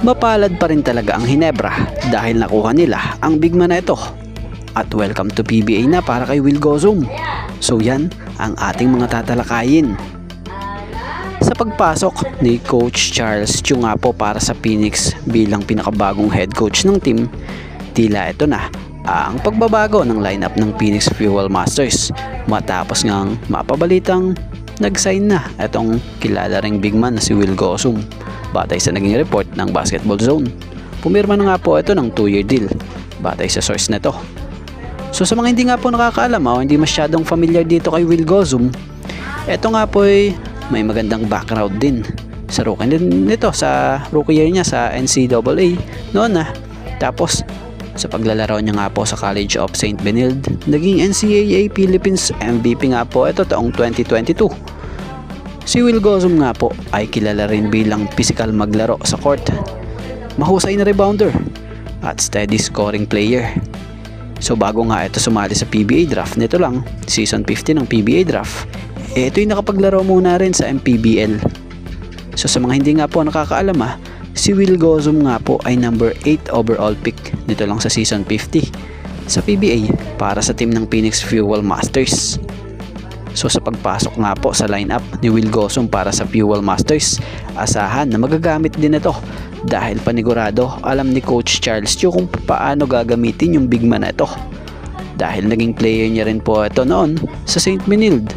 Mapalad pa rin talaga ang Ginebra dahil nakuha nila ang big man na ito. At welcome to PBA na para kay Will Gozum. So yan ang ating mga tatalakayin. Sa pagpasok ni Coach Charles Chu nga po para sa Phoenix bilang pinakabagong head coach ng team, tila ito na ang pagbabago ng lineup ng Phoenix Fuel Masters matapos ngang mapabalitang nag-sign na itong kilala ring big man na si Will Gozum. Batay sa naging report ng Basketball Zone, pumirma na nga po ito ng 2-year deal batay sa source nito. So sa mga hindi nga po nakakaalam o hindi masyadong familiar dito kay Will Gozum, ito nga po ay may magandang background din sa rookie nito, sa rookie year niya sa NCAA noon na. Tapos sa paglalaro niya nga po sa College of St. Benilde, naging NCAA Philippines MVP nga po ito taong 2022. Si Will Gozum nga po ay kilala rin bilang physical maglaro sa court, mahusay na rebounder at steady scoring player. So bago nga ito sumali sa PBA draft nito lang, season 15 ng PBA draft, ito'y nakapaglaro muna rin sa MPBL. So sa mga hindi nga po nakakaalam si Will Gozum nga po ay number 8 overall pick dito lang sa season 50 sa PBA para sa team ng Phoenix Fuel Masters. So sa pagpasok nga po sa lineup ni Will Gozum para sa Fuel Masters, asahan na magagamit din ito dahil panigurado alam ni Coach Charles Chu kung paano gagamitin yung big man na ito dahil naging player niya rin po ito noon sa St. Benilde.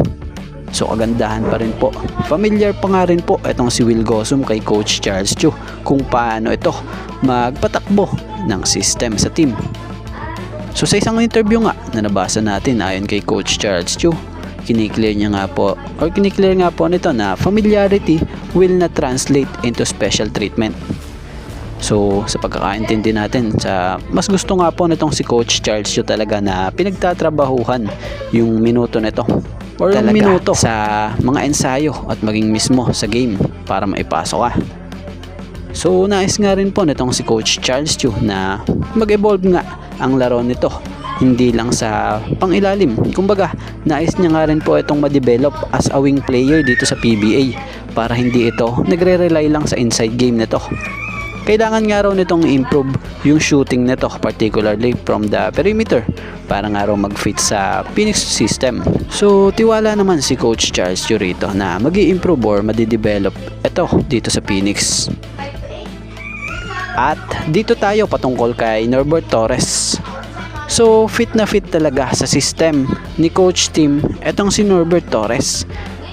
So kagandahan pa rin po, familiar pa nga rin po itong si Will Gozum kay Coach Charles Chu kung paano ito magpatakbo ng system sa team. So sa isang interview nga na nabasa natin ayon kay Coach Charles Chu, kiniklear nga po nito na familiarity will not translate into special treatment. So sa pagkakaintindi natin, mas gusto nga po nitong si Coach Charles Chu talaga na pinagtatrabahuhan yung minuto nito or yung minuto sa mga ensayo at maging mismo sa game para maipasok ka. So nais nga rin po nitong si Coach Charles Chu na mag-evolve nga ang laro nito, hindi lang sa pangilalim. Kumbaga nais niya nga rin po itong ma-develop as a wing player dito sa PBA para hindi ito nagre-rely lang sa inside game nito. Kailangan nga raw nitong improve yung shooting nito, particularly from the perimeter, para nga raw mag-fit sa Phoenix system. So tiwala naman si Coach Charles Chu rito na mag-i-improve or madi-develop ito dito sa Phoenix. At dito tayo patungkol kay Norbert Torres. So fit na fit talaga sa system ni Coach Tim etong si Norbert Torres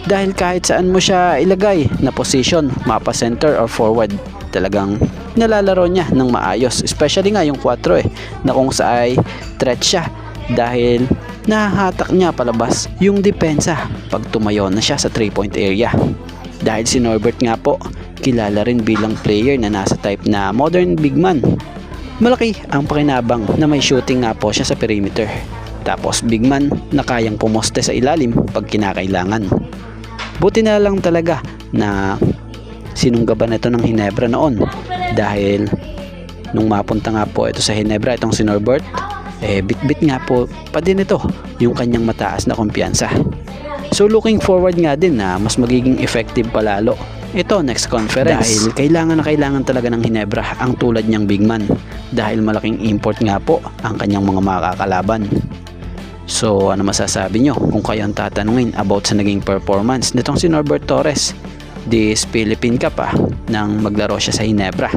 dahil kahit saan mo siya ilagay na position, mapa center or forward, talagang nalalaro niya ng maayos, especially nga yung 4 na kung saan threat siya dahil nahahatak niya palabas yung depensa pag tumayo na siya sa 3-point area. Dahil si Norbert nga po kilala rin bilang player na nasa type na modern big man. Malaki ang pakinabang na may shooting nga po siya sa perimeter, tapos big man na kayang pumoste sa ilalim pag kinakailangan. Buti na lang talaga na sinunggaban ito ng Ginebra noon dahil nung mapunta nga po ito sa Ginebra itong si Norbert, bit-bit nga po pa din ito yung kanyang mataas na kumpiyansa. So looking forward nga din na mas magiging effective palalo ito next conference dahil kailangan na kailangan talaga ng Ginebra ang tulad niyang big man dahil malaking import nga po ang kanyang mga makakalaban. So ano masasabi nyo kung kayo ang tatanungin about sa naging performance nitong si Norbert Torres this Philippine Cup nang maglaro siya sa Ginebra?